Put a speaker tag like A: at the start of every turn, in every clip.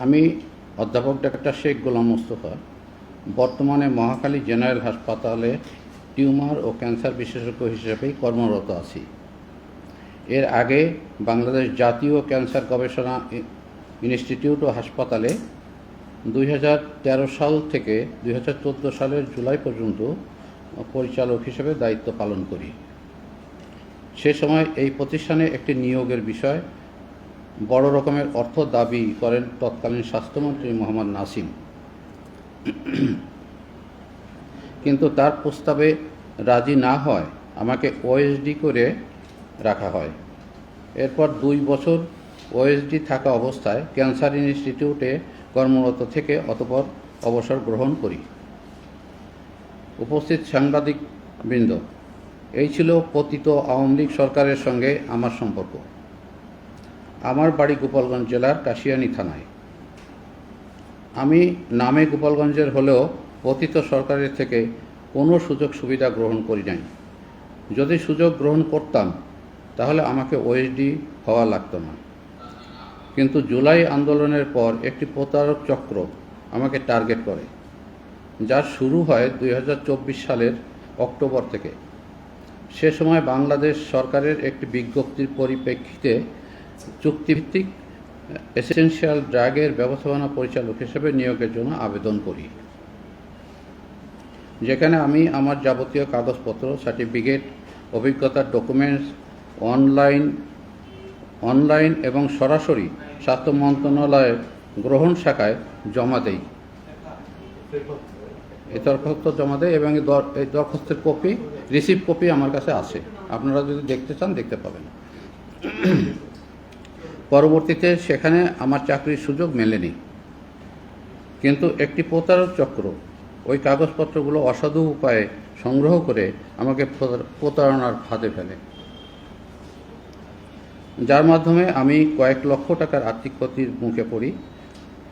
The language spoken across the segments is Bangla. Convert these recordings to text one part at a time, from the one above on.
A: আমি অধ্যাপক ডাক্তার শেখ গোলাম মোস্তফা বর্তমানে মহাখালী জেনারেল হাসপাতালে টিউমার ও ক্যান্সার বিশেষজ্ঞ হিসেবে কর্মরত আছি। এর আগে বাংলাদেশ জাতীয় ক্যান্সার গবেষণা ইনস্টিটিউট ও হাসপাতালে 2013 সাল থেকে 2014 সালের জুলাই পর্যন্ত পরিচালক হিসেবে দায়িত্ব পালন করি। সে সময় এই প্রতিষ্ঠানে একটি নিয়োগের বিষয় বড় রকমের অর্থ দাবি করেন তৎকালীন স্বাস্থ্যমন্ত্রী মোহাম্মদ নাসিম, কিন্তু তার প্রস্তাবে রাজি না হয় আমাকে ওএসডি করে রাখা হয়। এরপর 2 বছর ওএসডি থাকা অবস্থায় ক্যান্সার ইনস্টিটিউটে কর্মরত থেকে অতঃপর অবসর গ্রহণ করি। উপস্থিত সাংবাদিকবৃন্দ, এই ছিল পতিত আওয়ামী লীগ সরকারের সঙ্গে আমার সম্পর্ক। আমার বাড়ি গোপালগঞ্জ জেলার কাশিয়ানী থানায়। আমি নামে গোপালগঞ্জের হলেও পতিত সরকারের থেকে কোনো সুযোগ সুবিধা গ্রহণ করি নাই। যদি সুযোগ গ্রহণ করতাম তাহলে আমাকে ওএসডি হওয়া লাগতো না। কিন্তু জুলাই আন্দোলনের পর একটি প্রতারক চক্র আমাকে টার্গেট করে, যার শুরু হয় 2024 সালের অক্টোবর থেকে। সে সময় বাংলাদেশ সরকারের একটি বিজ্ঞপ্তির পরিপ্রেক্ষিতে চুক্তিভিত্তিক এসেনশিয়াল ড্রাগের ব্যবস্থাপনা পরিচালক হিসেবে নিয়োগের জন্য আবেদন করি, যেখানে আমি আমার যাবতীয় কাগজপত্র, সার্টিফিকেট, অভিজ্ঞতার ডকুমেন্টস অনলাইন এবং সরাসরি স্বাস্থ্য মন্ত্রণালয়ের গ্রহণ শাখায় জমা দেই। এই দরখাস্ত জমা দেয় এবং এই দরখাস্তের কপি, রিসিপ্ট কপি আমার কাছে আছে। আপনারা যদি দেখতে চান দেখতে পাবেন। পরবর্তীতে সেখানে আমার চাকরির সুযোগ মেলেনি, কিন্তু একটি প্রতারক চক্র ওই কাগজপত্রগুলো অসাধু উপায়ে সংগ্রহ করে আমাকে প্রতারণার ফাঁদে ফেলে, যার মাধ্যমে আমি কয়েক লক্ষ টাকার আর্থিক ক্ষতির মুখে পড়ি,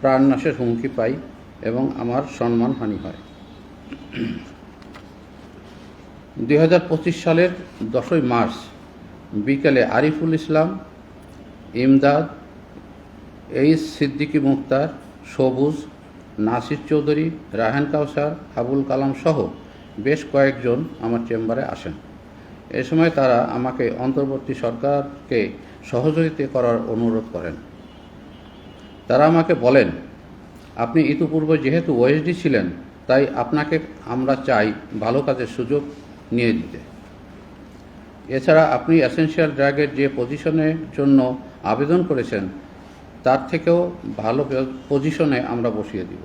A: প্রাণনাশের হুমকি পাই এবং আমার সম্মানহানি হয়। 2025 সালের 10 মার্চ বিকেলে আরিফুল ইসলাম, ইমদাদ, এইচ সিদ্দিকী মুক্তার, সবুজ, নাসির চৌধুরী, রায়হান কাউসার, আবুল কালাম সহ বেশ কয়েকজন আমার চেম্বারে আসেন। এ সময় তারা আমাকে অন্তর্বর্তী সরকারকে সহযোগিতা করার অনুরোধ করেন। তারা আমাকে বলেন, আপনি ইতিপূর্বে যেহেতু ওএসডি ছিলেন, তাই আপনাকে আমরা চাই ভালো কাজের সুযোগ নিয়ে দিতে। এছাড়া আপনি এসেনশিয়াল ড্রাগের যে পজিশনের জন্য আবেদন করেছেন তার থেকেও ভালো পজিশনে আমরা বসিয়ে দিব।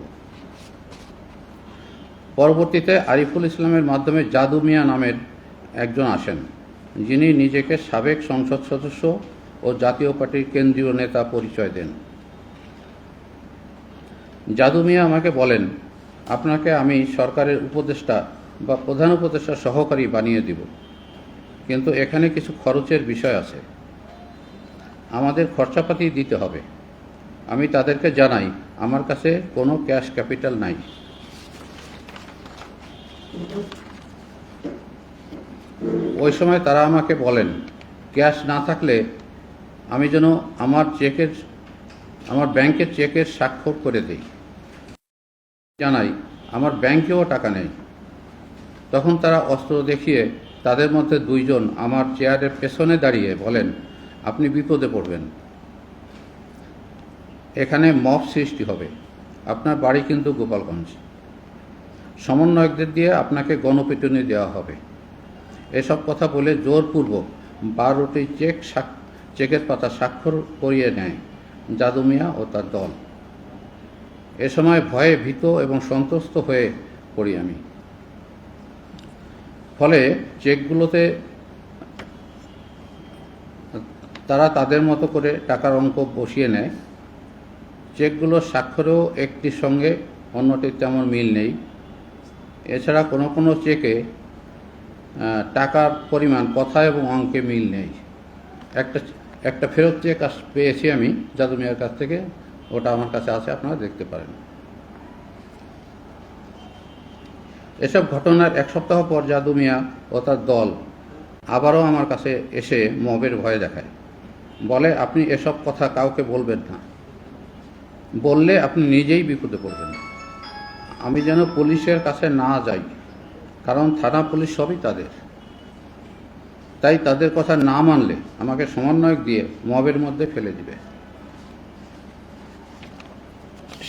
A: পরবর্তীতে আরিফুল ইসলামের মাধ্যমে জাদু মিয়া নামের একজন আসেন, যিনি নিজেকে সাবেক সংসদ সদস্য ও জাতীয় পার্টির কেন্দ্রীয় নেতা পরিচয় দেন। জাদু মিয়া আমাকে বলেন, আপনাকে আমি সরকারের উপদেষ্টা বা প্রধান উপদেষ্টা সহকারী বানিয়ে দিব, কিন্তু এখানে কিছু খরচের বিষয় আছে, আমাদের খরচাপাতি দিতে হবে। আমি তাদেরকে জানাই আমার কাছে কোনো ক্যাশ ক্যাপিটাল নাই। ওই সময় তারা আমাকে বলেন, ক্যাশ না থাকলে আমি যেন আমার ব্যাংকের চেকের স্বাক্ষর করে দিই। জানাই আমার ব্যাংকেও টাকা নেই। তখন তারা অস্ত্র দেখিয়ে তাদের মধ্যে 2 জন আমার চেয়ারের পেছনে দাঁড়িয়ে বলেন, আপনি বিপদে পড়বেন, এখানে মব সৃষ্টি হবে, আপনার বাড়ি কিন্তু গোপালগঞ্জ, সমন্বয়কদের দিয়ে আপনাকে গণপিটুনি দেওয়া হবে। এসব কথা বলে জোরপূর্বক 12টি চেকের পাতা স্বাক্ষর করিয়ে নেয় জাদু মিয়া ও তার দল। এ সময় ভয়ে ভীত এবং সন্ত্রস্ত হয়ে পড়ি আমি। ফলে চেকগুলোতে তারা তাদের মতো করে টাকার অঙ্ক বসিয়ে নেয়। চেকগুলোর স্বাক্ষরেও একটির সঙ্গে অন্যটির তেমন মিল নেই। এছাড়া কোনো কোনো চেকে টাকার পরিমাণ কথা এবং অঙ্কে মিল নেই। একটা ফেরত চেক পেয়েছি আমি জাদু মিয়ার কাছ থেকে, ওটা আমার কাছে আছে, আপনারা দেখতে পারেন। এসব ঘটনার 1 সপ্তাহ পর জাদু মিয়া ও তার দল আবারও আমার কাছে এসে মবের ভয় দেখায়, বলে আপনি এসব কথা কাউকে বলবেন না। বললে আপনি নিজেই বিপদে পড়বেন। আমি যেন পুলিশের কাছে না যাই, কারণ থানা পুলিশ সবই তাদের। তাই তাদের কথা না মানলে আমাকে সমন্বয়ক দিয়ে মবের মধ্যে ফেলে দিবে।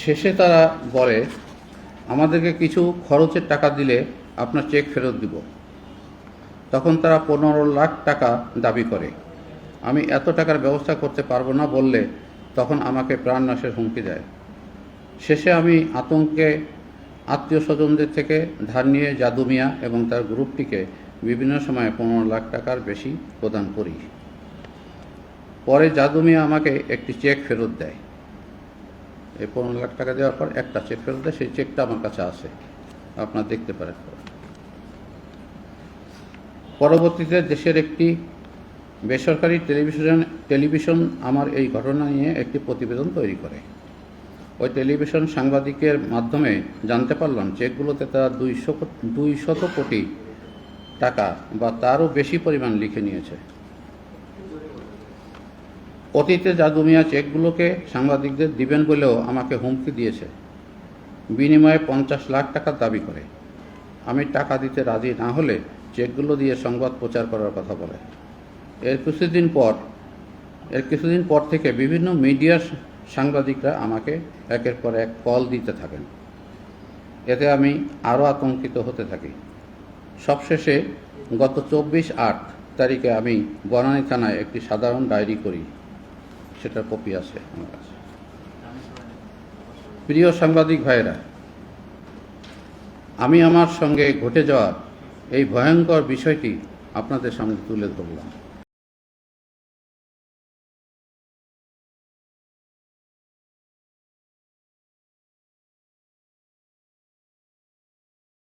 A: শেষে তারা বলে, আমাদেরকে কিছু খরচের টাকা দিলে আপনার চেক ফেরত দিব। তখন তারা 15 লাখ টাকা দাবি করে। আমি এত টাকার ব্যবস্থা করতে পারবো না বললে তখন আমাকে প্রাণনাশের হুমকি দেয়। শেষে আমি আতঙ্কে আত্মীয় স্বজনদের থেকে ধার নিয়ে জাদু মিয়া এবং তার গ্রুপটিকে বিভিন্ন সময়ে 15 লাখ টাকার বেশি প্রদান করি। পরে জাদু মিয়া আমাকে একটি চেক ফেরত দেয়। এই 15 লাখ টাকা দেওয়ার পর একটা চেক ফেরত দেয়। সেই চেকটা আমার কাছে আছে, আপনারা দেখতে পারেন। পরবর্তীতে দেশের একটি বেসরকারি টেলিভিশন আমার এই ঘটনা নিয়ে একটি প্রতিবেদন তৈরি করে। ওই টেলিভিশন সাংবাদিকের মাধ্যমে জানতে পারলাম চেকগুলোতে তারা 200 কোটি টাকা বা তারও বেশি পরিমাণ লিখে নিয়েছে। অতীতে জাদু মিয়া চেকগুলোকে সাংবাদিকদের দিবেন বলেও আমাকে হুমকি দিয়েছে। বিনিময়ে 50 লাখ টাকা দাবি করে। আমি টাকা দিতে রাজি না হলে চেকগুলো দিয়ে সংবাদ প্রচার করার কথা বলে। এর কিছুদিন পর থেকে বিভিন্ন মিডিয়ার সাংবাদিকরা আমাকে একের পর এক কল দিতে থাকেন। এতে আমি আরও আতঙ্কিত হতে থাকি। সবশেষে গত 24/8 তারিখে আমি বনানী থানায় একটি সাধারণ ডায়েরি করি, সেটার কপি আছে আমার কাছে। প্রিয় সাংবাদিক ভাইয়েরা, আমি আমার সঙ্গে ঘটে যাওয়া এই ভয়ঙ্কর বিষয়টি আপনাদের সামনে তুলে ধরলাম।